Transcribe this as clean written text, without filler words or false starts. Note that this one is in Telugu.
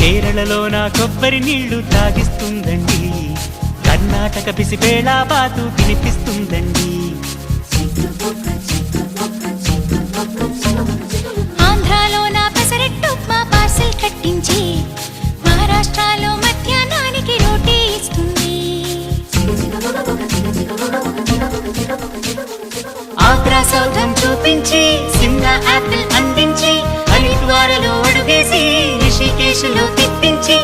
కేరళలో నా కొబ్బరి నీళ్లు తాగిస్తుందండి, కర్ణాటక బిసిబేళ బాతు తినిపిస్తుందండి. ఆంధ్రాలో నా పెసరెట్టు ఉప్మా పార్సిల్ కట్టించి, మహారాష్ట్రలో మధ్యాహ్నానికి రోటీ ఇస్తుంది. ఆగ్రా సౌధం చూపించి, సిమ్లా యాపిల్ అందించి, హరిద్వారలో అడుగేసి, రిషికేశ్లో తిప్పించి,